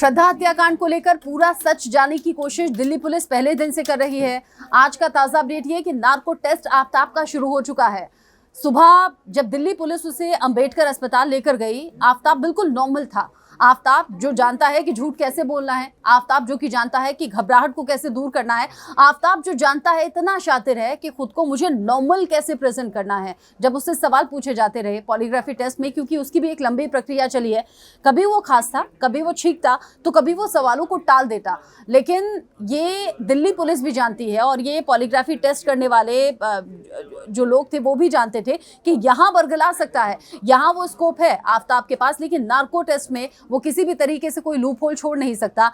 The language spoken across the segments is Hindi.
श्रद्धा हत्याकांड को लेकर पूरा सच जानने की कोशिश दिल्ली पुलिस पहले दिन से कर रही है। आज का ताजा अपडेट ये कि नार्को टेस्ट आफताब का शुरू हो चुका है। सुबह जब दिल्ली पुलिस उसे अंबेडकर अस्पताल लेकर गई, आफताब बिल्कुल नॉर्मल था। आफताब जो जानता है कि झूठ कैसे बोलना है, आफताब जो कि जानता है कि घबराहट को कैसे दूर करना है, आफताब जो जानता है, इतना शातिर है कि खुद को मुझे नॉर्मल कैसे प्रेजेंट करना है। जब उससे सवाल पूछे जाते रहे पॉलीग्राफी टेस्ट में, क्योंकि उसकी भी एक लंबी प्रक्रिया चली है, कभी वो खांसता, कभी वो छींकता, तो कभी वो सवालों को टाल देता। लेकिन ये दिल्ली पुलिस भी जानती है और ये पॉलीग्राफी टेस्ट करने वाले जो लोग थे वो भी जानते थे कि यहाँ बरगला सकता है, यहाँ वो स्कोप है आफताब के पास। लेकिन नार्को टेस्ट में वो किसी भी तरीके से कोई लूप होल छोड़ नहीं सकता।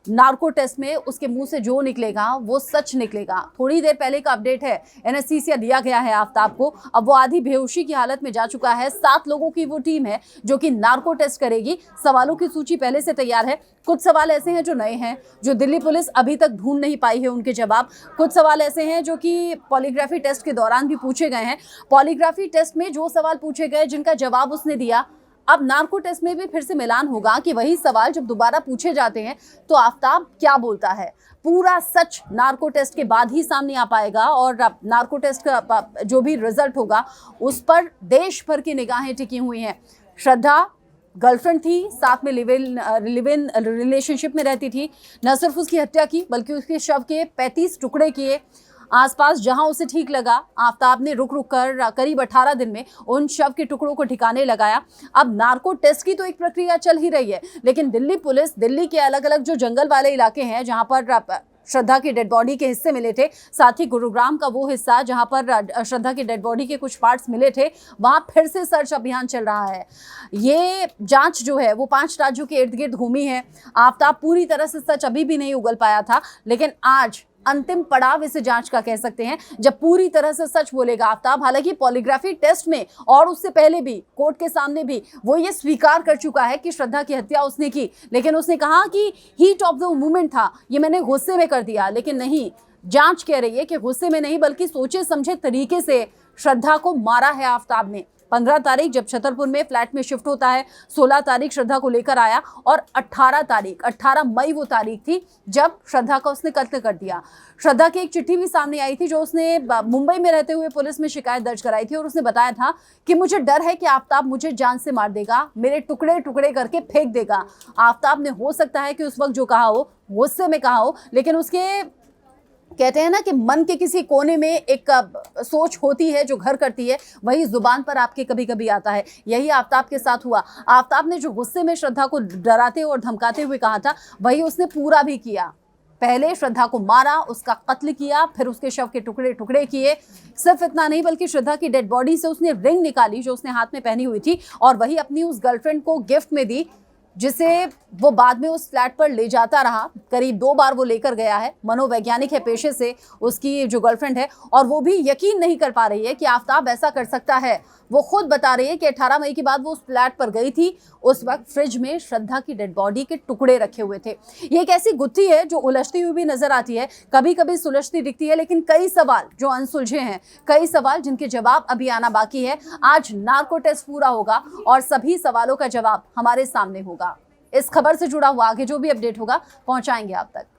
नार्को टेस्ट में उसके मुंह से जो निकलेगा वो सच निकलेगा। थोड़ी देर पहले का अपडेट है, एनेस्थीसिया दिया गया है आफताब को। अब वो आधी बेहोशी की हालत में जा चुका है। 7 लोगों की वो टीम है जो कि नार्को टेस्ट करेगी। सवालों की सूची पहले से तैयार है। कुछ सवाल ऐसे हैं जो नए हैं, जो दिल्ली पुलिस अभी तक ढूंढ नहीं पाई है उनके जवाब। कुछ सवाल ऐसे हैं जो कि पॉलीग्राफी टेस्ट के दौरान भी पूछे गए हैं। पॉलीग्राफी टेस्ट में जो सवाल पूछे गए, जिनका जवाब उसने दिया, अब नार्को टेस्ट में भी फिर से मिलान होगा कि वही सवाल जब दोबारा पूछे जाते हैं तो आफताब क्या बोलता है। पूरा सच नार्को टेस्ट के बाद ही सामने आ पाएगा और नार्को टेस्ट का जो भी रिजल्ट होगा उस पर देश भर की निगाहें टिकी हुई हैं। श्रद्धा गर्लफ्रेंड थी, साथ में लिव इन रिलेशनशिप में रहती थी। न सिर्फ उसकी हत्या की बल्कि उसके शव के 35 टुकड़े किए। आसपास जहां उसे ठीक लगा, आफताब ने रुक रुक कर करीब 18 दिन में उन शव के टुकड़ों को ठिकाने लगाया। अब नार्को टेस्ट की तो एक प्रक्रिया चल ही रही है, लेकिन दिल्ली पुलिस दिल्ली के अलग अलग जो जंगल वाले इलाके हैं जहां पर श्रद्धा की डेड बॉडी के हिस्से मिले थे, साथ ही गुरुग्राम का वो हिस्सा जहां पर श्रद्धा की डेड बॉडी के कुछ पार्ट्स मिले थे, वहां फिर से सर्च अभियान चल रहा है। ये जांच जो है वो 5 राज्यों के इर्द गिर्द घूमी है। आफताब पूरी तरह से सच अभी भी नहीं उगल पाया था, लेकिन आज अंतिम पड़ाव इसे जांच का कह सकते हैं, जब पूरी तरह से सच बोलेगा आफताब। हालांकि पॉलीग्राफी टेस्ट में और उससे पहले भी कोर्ट के सामने भी वो ये स्वीकार कर चुका है कि श्रद्धा की हत्या उसने की, लेकिन उसने कहा कि हीट ऑफ द मोमेंट था, ये मैंने गुस्से में कर दिया। लेकिन नहीं, जांच कह रही है कि गुस्से में नहीं बल्कि सोचे समझे तरीके से श्रद्धा को मारा है आफताब ने। 15 तारीख जब छतरपुर में फ्लैट में शिफ्ट होता है, 16 तारीख श्रद्धा को लेकर आया और 18 मई वो तारीख थी जब श्रद्धा का उसने कत्ल कर दिया। श्रद्धा की एक चिट्ठी भी सामने आई थी जो उसने मुंबई में रहते हुए पुलिस में शिकायत दर्ज कराई थी और उसने बताया था कि मुझे डर है कि आफताब मुझे जान से मार देगा, मेरे टुकड़े टुकड़े करके फेंक देगा। आफताब ने हो सकता है कि उस वक्त जो कहा हो गुस्से में कहा हो, लेकिन उसके कहते हैं ना कि मन के किसी कोने में एक सोच होती है जो घर करती है, वही जुबान पर आपके कभी कभी आता है। यही आफताब के साथ हुआ। आफताब ने जो गुस्से में श्रद्धा को डराते और धमकाते हुए कहा था, वही उसने पूरा भी किया। पहले श्रद्धा को मारा, उसका कत्ल किया, फिर उसके शव के टुकड़े टुकड़े किए। सिर्फ इतना नहीं बल्कि श्रद्धा की डेड बॉडी से उसने रिंग निकाली जो उसने हाथ में पहनी हुई थी और वही अपनी उस गर्लफ्रेंड को गिफ्ट में दी, जिसे वो बाद में उस फ्लैट पर ले जाता रहा। करीब 2 बार वो लेकर गया है। मनोवैज्ञानिक है पेशे से उसकी जो गर्लफ्रेंड है, और वो भी यकीन नहीं कर पा रही है कि आफताब ऐसा कर सकता है। वो खुद बता रही है कि 18 मई के बाद वो उस फ्लैट पर गई थी। उस वक्त फ्रिज में श्रद्धा की डेड बॉडी के टुकड़े रखे हुए थे। ये एक ऐसी गुत्थी है जो उलझती हुई भी नजर आती है, कभी कभी सुलझती दिखती है, लेकिन कई सवाल जो अनसुलझे हैं, कई सवाल जिनके जवाब अभी आना बाकी है। आज नार्को टेस्ट पूरा होगा और सभी सवालों का जवाब हमारे सामने होगा। इस खबर से जुड़ा हुआ आगे जो भी अपडेट होगा पहुंचाएंगे आप तक।